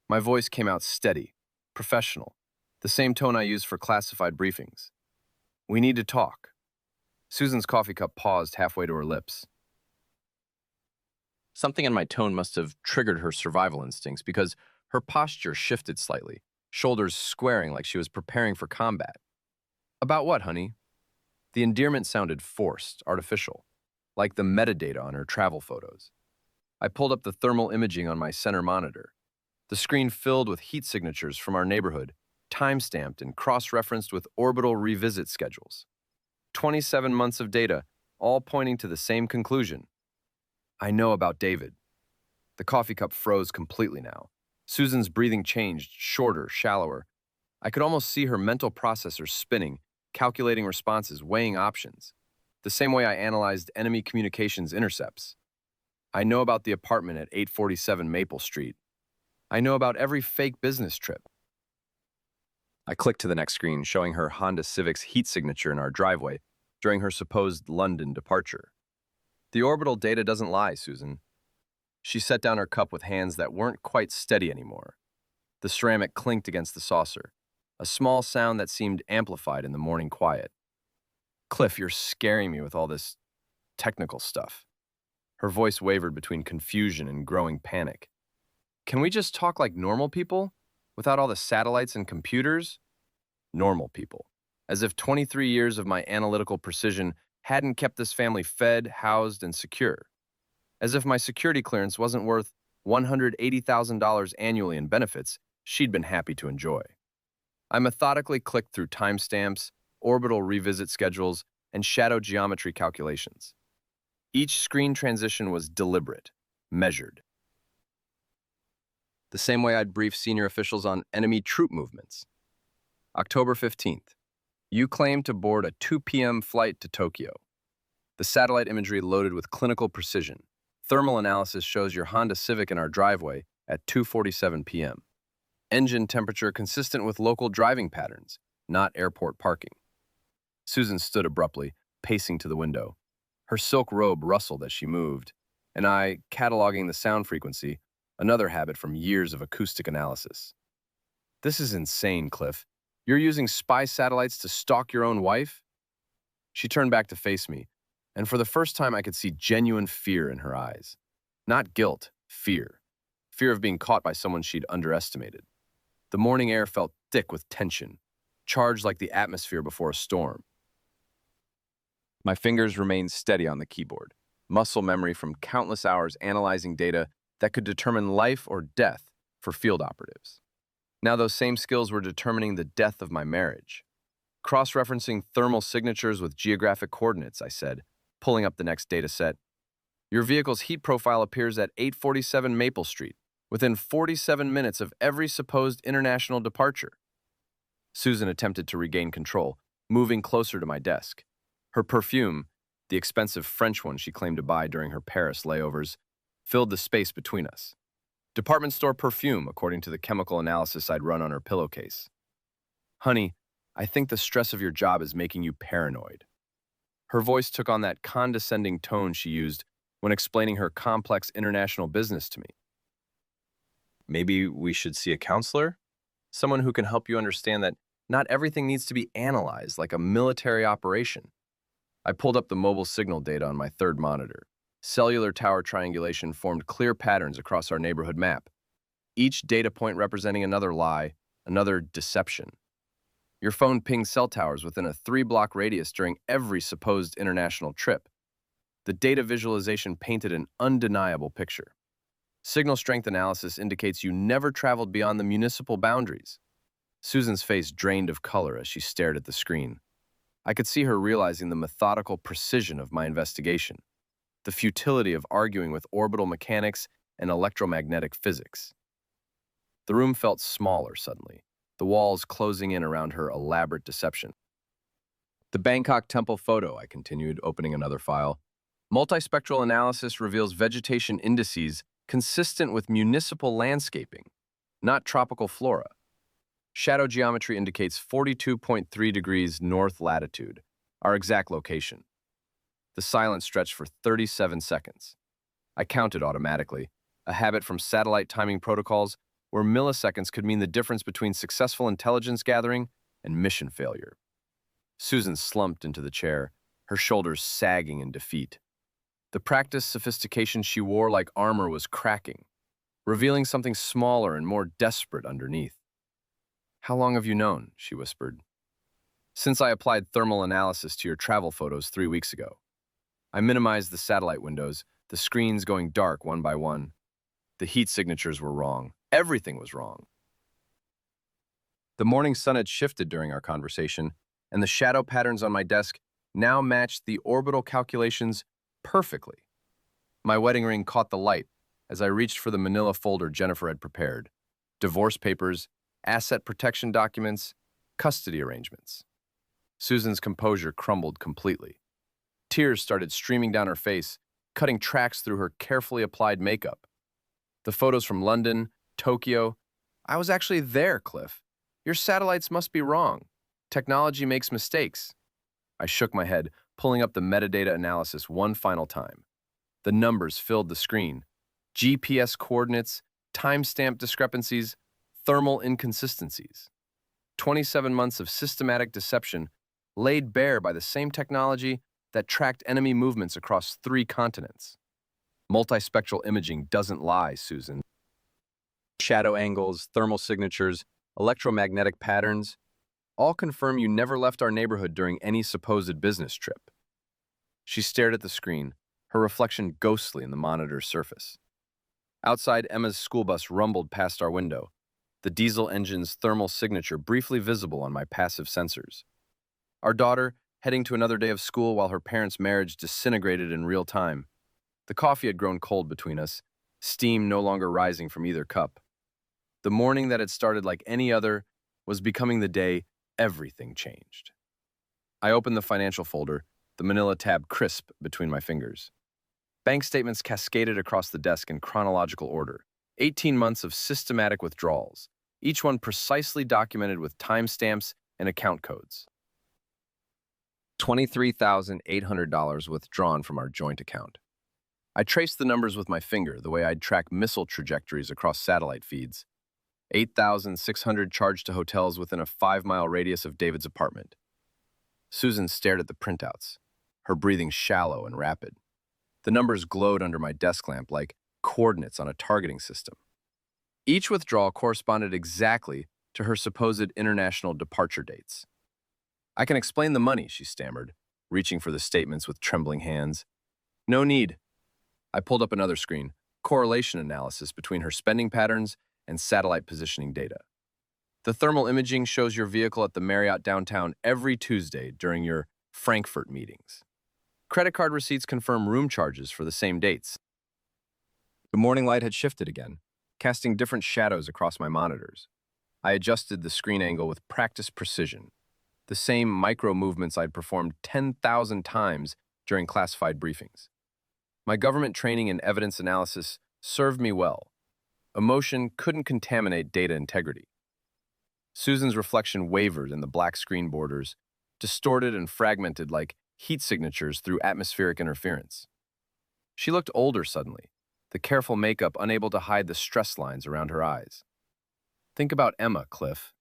My voice came out steady, professional, the same tone I used for classified briefings. "We need to talk." Susan's coffee cup paused halfway to her lips. Something in my tone must have triggered her survival instincts because her posture shifted slightly, shoulders squaring like she was preparing for combat. "About what, honey?" The endearment sounded forced, artificial, like the metadata on her travel photos. I pulled up the thermal imaging on my center monitor. The screen filled with heat signatures from our neighborhood, time-stamped and cross-referenced with orbital revisit schedules. 27 months of data, all pointing to the same conclusion. I know about David. The coffee cup froze completely now. Susan's breathing changed, shorter, shallower. I could almost see her mental processors spinning, calculating responses, weighing options. The same way I analyzed enemy communications intercepts. I know about the apartment at 847 Maple Street. I know about every fake business trip. I clicked to the next screen, showing her Honda Civic's heat signature in our driveway during her supposed London departure. The orbital data doesn't lie, Susan. She set down her cup with hands that weren't quite steady anymore. The ceramic clinked against the saucer, a small sound that seemed amplified in the morning quiet. "Cliff, you're scaring me with all this technical stuff." Her voice wavered between confusion and growing panic. "Can we just talk like normal people, without all the satellites and computers?" Normal people. As if 23 years of my analytical precision hadn't kept this family fed, housed, and secure. As if my security clearance wasn't worth $180,000 annually in benefits she'd been happy to enjoy. I methodically clicked through timestamps, orbital revisit schedules, and shadow geometry calculations. Each screen transition was deliberate, measured. The same way I'd brief senior officials on enemy troop movements. October 15th. You claimed to board a 2 p.m. flight to Tokyo. The satellite imagery loaded with clinical precision. Thermal analysis shows your Honda Civic in our driveway at 2:47 p.m. Engine temperature consistent with local driving patterns, not airport parking. Susan stood abruptly, pacing to the window. Her silk robe rustled as she moved, and I, cataloging the sound frequency, another habit from years of acoustic analysis. "This is insane, Cliff. You're using spy satellites to stalk your own wife?" She turned back to face me, and for the first time I could see genuine fear in her eyes. Not guilt, fear. Fear of being caught by someone she'd underestimated. The morning air felt thick with tension, charged like the atmosphere before a storm. My fingers remained steady on the keyboard, muscle memory from countless hours analyzing data that could determine life or death for field operatives. Now those same skills were determining the death of my marriage. Cross-referencing thermal signatures with geographic coordinates, I said, pulling up the next data set. Your vehicle's heat profile appears at 847 Maple Street, within 47 minutes of every supposed international departure. Susan attempted to regain control, moving closer to my desk. Her perfume, the expensive French one she claimed to buy during her Paris layovers, filled the space between us. Department store perfume, according to the chemical analysis I'd run on her pillowcase. "Honey, I think the stress of your job is making you paranoid." Her voice took on that condescending tone she used when explaining her complex international business to me. "Maybe we should see a counselor? Someone who can help you understand that not everything needs to be analyzed like a military operation." I pulled up the mobile signal data on my third monitor. Cellular tower triangulation formed clear patterns across our neighborhood map, each data point representing another lie, another deception. Your phone pinged cell towers within a 3-block radius during every supposed international trip. The data visualization painted an undeniable picture. Signal strength analysis indicates you never traveled beyond the municipal boundaries. Susan's face drained of color as she stared at the screen. I could see her realizing the methodical precision of my investigation, the futility of arguing with orbital mechanics and electromagnetic physics. The room felt smaller suddenly, the walls closing in around her elaborate deception. The Bangkok temple photo, I continued, opening another file. Multispectral analysis reveals vegetation indices consistent with municipal landscaping, not tropical flora. Shadow geometry indicates 42.3 degrees north latitude, our exact location. The silence stretched for 37 seconds. I counted automatically, a habit from satellite timing protocols where milliseconds could mean the difference between successful intelligence gathering and mission failure. Susan slumped into the chair, her shoulders sagging in defeat. The practiced sophistication she wore like armor was cracking, revealing something smaller and more desperate underneath. "How long have you known?" she whispered. "Since I applied thermal analysis to your travel photos 3 weeks ago. I minimized the satellite windows, the screens going dark one by one. The heat signatures were wrong. Everything was wrong." The morning sun had shifted during our conversation, and the shadow patterns on my desk now matched the orbital calculations perfectly. My wedding ring caught the light as I reached for the manila folder Jennifer had prepared. Divorce papers, asset protection documents, custody arrangements. Susan's composure crumbled completely. Tears started streaming down her face, cutting tracks through her carefully applied makeup. The photos from London, Tokyo. "I was actually there, Cliff. Your satellites must be wrong. Technology makes mistakes." I shook my head, pulling up the metadata analysis one final time. The numbers filled the screen. GPS coordinates, timestamp discrepancies, thermal inconsistencies. 27 months of systematic deception laid bare by the same technology that tracked enemy movements across 3 continents. Multispectral imaging doesn't lie, Susan. Shadow angles, thermal signatures, electromagnetic patterns, all confirm you never left our neighborhood during any supposed business trip. She stared at the screen, her reflection ghostly in the monitor's surface. Outside, Emma's school bus rumbled past our window, the diesel engine's thermal signature briefly visible on my passive sensors. Our daughter, heading to another day of school while her parents' marriage disintegrated in real time. The coffee had grown cold between us, steam no longer rising from either cup. The morning that had started like any other was becoming the day everything changed. I opened the financial folder, the manila tab crisp between my fingers. Bank statements cascaded across the desk in chronological order. 18 months of systematic withdrawals, each one precisely documented with timestamps and account codes. $23,800 withdrawn from our joint account. I traced the numbers with my finger, the way I'd track missile trajectories across satellite feeds. 8,600 charged to hotels within a 5-mile radius of David's apartment. Susan stared at the printouts, her breathing shallow and rapid. The numbers glowed under my desk lamp like coordinates on a targeting system. Each withdrawal corresponded exactly to her supposed international departure dates. "I can explain the money," she stammered, reaching for the statements with trembling hands. "No need." I pulled up another screen, correlation analysis between her spending patterns and satellite positioning data. "The thermal imaging shows your vehicle at the Marriott downtown every Tuesday during your Frankfurt meetings. Credit card receipts confirm room charges for the same dates." The morning light had shifted again, casting different shadows across my monitors. I adjusted the screen angle with practiced precision, the same micro movements I'd performed 10,000 times during classified briefings. My government training in evidence analysis served me well. Emotion couldn't contaminate data integrity. Susan's reflection wavered in the black screen borders, distorted and fragmented like heat signatures through atmospheric interference. She looked older suddenly, the careful makeup unable to hide the stress lines around her eyes. "Think about Emma, Cliff."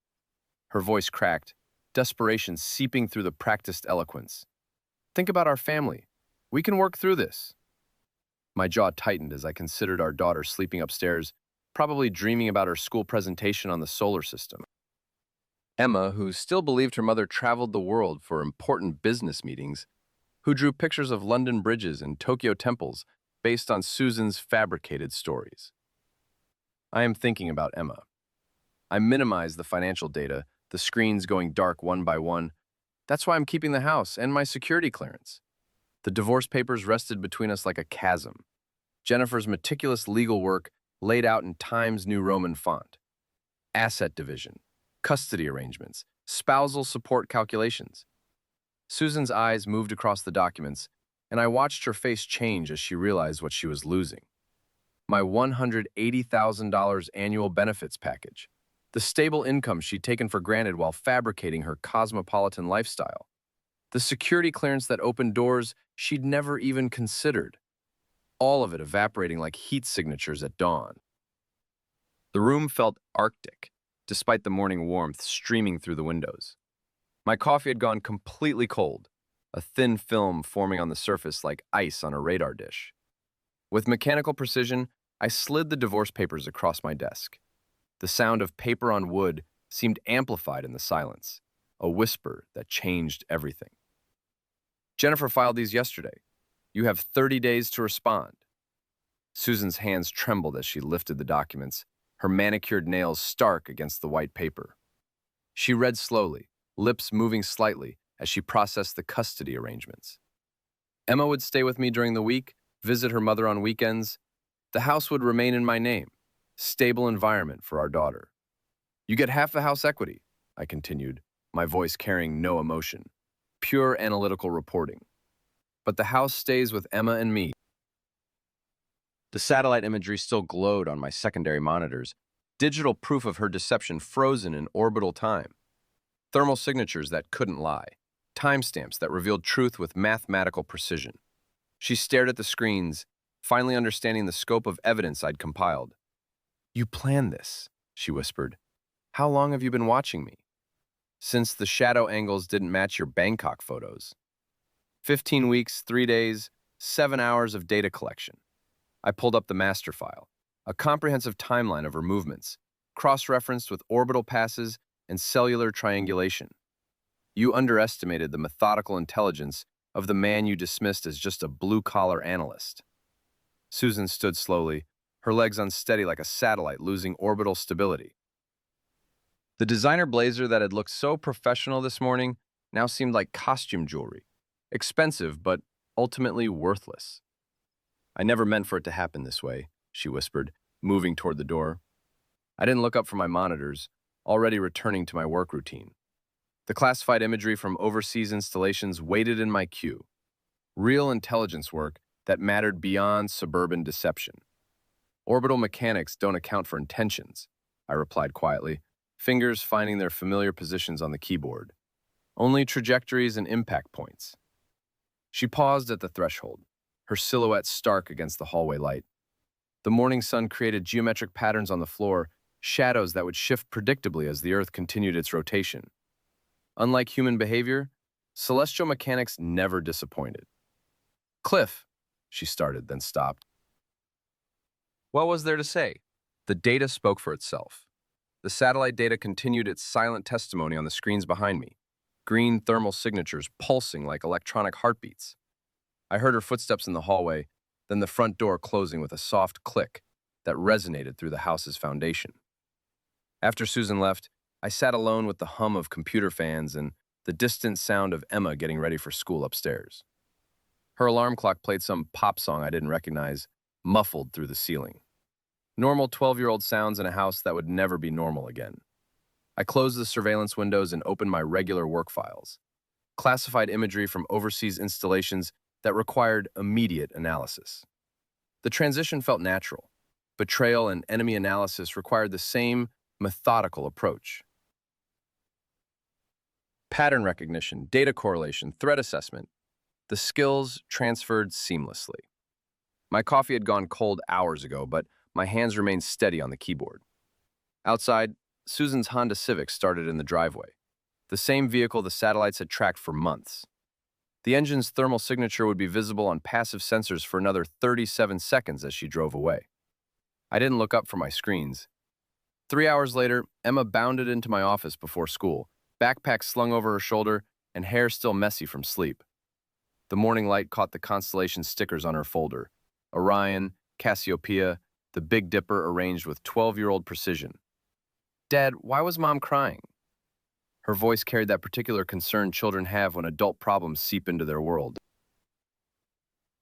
Her voice cracked, desperation seeping through the practiced eloquence. "Think about our family. We can work through this." My jaw tightened as I considered our daughter sleeping upstairs, probably dreaming about her school presentation on the solar system. Emma, who still believed her mother traveled the world for important business meetings, who drew pictures of London bridges and Tokyo temples based on Susan's fabricated stories. I am thinking about Emma. I minimized the financial data, the screens going dark one by one, That's why I'm keeping the house and my security clearance. The divorce papers rested between us like a chasm. Jennifer's meticulous legal work laid out in Times New Roman font. Asset division, custody arrangements, spousal support calculations. Susan's eyes moved across the documents, and I watched her face change as she realized what she was losing. My $180,000 annual benefits package, the stable income she'd taken for granted while fabricating her cosmopolitan lifestyle, the security clearance that opened doors she'd never even considered, all of it evaporating like heat signatures at dawn. The room felt arctic, despite the morning warmth streaming through the windows. My coffee had gone completely cold, a thin film forming on the surface like ice on a radar dish. With mechanical precision, I slid the divorce papers across my desk. The sound of paper on wood seemed amplified in the silence, a whisper that changed everything. Jennifer filed these yesterday. You have 30 days to respond. Susan's hands trembled as she lifted the documents, her manicured nails stark against the white paper. She read slowly, lips moving slightly as she processed the custody arrangements. Emma would stay with me during the week, visit her mother on weekends. The house would remain in my name, stable environment for our daughter. You get half the house equity, I continued, my voice carrying no emotion, pure analytical reporting. But the house stays with Emma and me. The satellite imagery still glowed on my secondary monitors, digital proof of her deception frozen in orbital time. Thermal signatures that couldn't lie, timestamps that revealed truth with mathematical precision. She stared at the screens, finally understanding the scope of evidence I'd compiled. You planned this, she whispered. How long have you been watching me? Since the shadow angles didn't match your Bangkok photos. 15 weeks, 3 days, 7 hours of data collection. I pulled up the master file, a comprehensive timeline of her movements, cross-referenced with orbital passes and cellular triangulation. You underestimated the methodical intelligence of the man you dismissed as just a blue-collar analyst. Susan stood slowly, her legs unsteady like a satellite losing orbital stability. The designer blazer that had looked so professional this morning now seemed like costume jewelry, expensive but ultimately worthless. I never meant for it to happen this way, she whispered, moving toward the door. I didn't look up from my monitors, already returning to my work routine. The classified imagery from overseas installations waited in my queue. Real intelligence work that mattered beyond suburban deception. Orbital mechanics don't account for intentions, I replied quietly, fingers finding their familiar positions on the keyboard. Only trajectories and impact points. She paused at the threshold, her silhouette stark against the hallway light. The morning sun created geometric patterns on the floor, shadows that would shift predictably as the Earth continued its rotation. Unlike human behavior, celestial mechanics never disappointed. Cliff, she started, then stopped. What was there to say? The data spoke for itself. The satellite data continued its silent testimony on the screens behind me, green thermal signatures pulsing like electronic heartbeats. I heard her footsteps in the hallway, then the front door closing with a soft click that resonated through the house's foundation. After Susan left, I sat alone with the hum of computer fans and the distant sound of Emma getting ready for school upstairs. Her alarm clock played some pop song I didn't recognize, muffled through the ceiling. Normal 12-year-old sounds in a house that would never be normal again. I closed the surveillance windows and opened my regular work files. Classified imagery from overseas installations that required immediate analysis. The transition felt natural. Betrayal and enemy analysis required the same methodical approach. Pattern recognition, data correlation, threat assessment. The skills transferred seamlessly. My coffee had gone cold hours ago, but my hands remained steady on the keyboard. Outside, Susan's Honda Civic started in the driveway, the same vehicle the satellites had tracked for months. The engine's thermal signature would be visible on passive sensors for another 37 seconds as she drove away. I didn't look up from my screens. 3 hours later, Emma bounded into my office before school, backpack slung over her shoulder and hair still messy from sleep. The morning light caught the constellation stickers on her folder: Orion, Cassiopeia, the Big Dipper arranged with 12-year-old precision. Dad, why was Mom crying? Her voice carried that particular concern children have when adult problems seep into their world.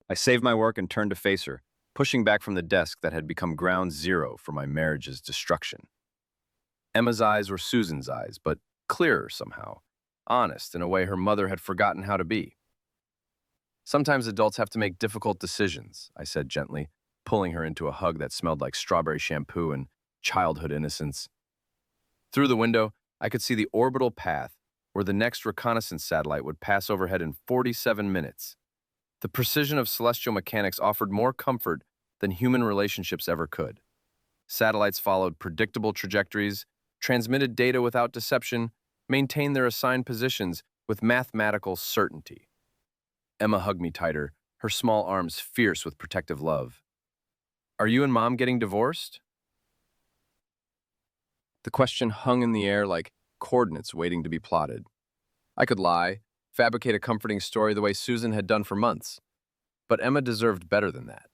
I saved my work and turned to face her, pushing back from the desk that had become ground zero for my marriage's destruction. Emma's eyes were Susan's eyes, but clearer somehow, honest in a way her mother had forgotten how to be. Sometimes adults have to make difficult decisions, I said gently, pulling her into a hug that smelled like strawberry shampoo and childhood innocence. Through the window, I could see the orbital path where the next reconnaissance satellite would pass overhead in 47 minutes. The precision of celestial mechanics offered more comfort than human relationships ever could. Satellites followed predictable trajectories, transmitted data without deception, maintained their assigned positions with mathematical certainty. Emma hugged me tighter, her small arms fierce with protective love. "Are you and Mom getting divorced?" The question hung in the air like coordinates waiting to be plotted. I could lie, fabricate a comforting story the way Susan had done for months. But Emma deserved better than that.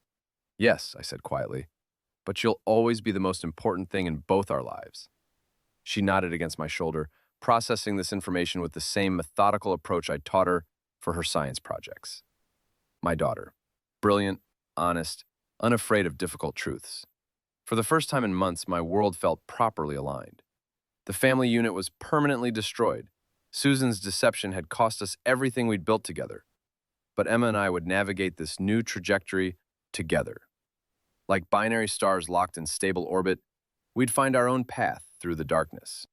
"Yes," I said quietly, "but you'll always be the most important thing in both our lives." She nodded against my shoulder, processing this information with the same methodical approach I taught her for her science projects. My daughter. Brilliant, honest, unafraid of difficult truths. For the first time in months, my world felt properly aligned. The family unit was permanently destroyed. Susan's deception had cost us everything we'd built together. But Emma and I would navigate this new trajectory together. Like binary stars locked in stable orbit, we'd find our own path through the darkness.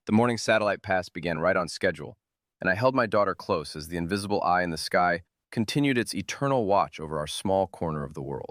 The morning satellite pass began right on schedule, and I held my daughter close as the invisible eye in the sky continued its eternal watch over our small corner of the world.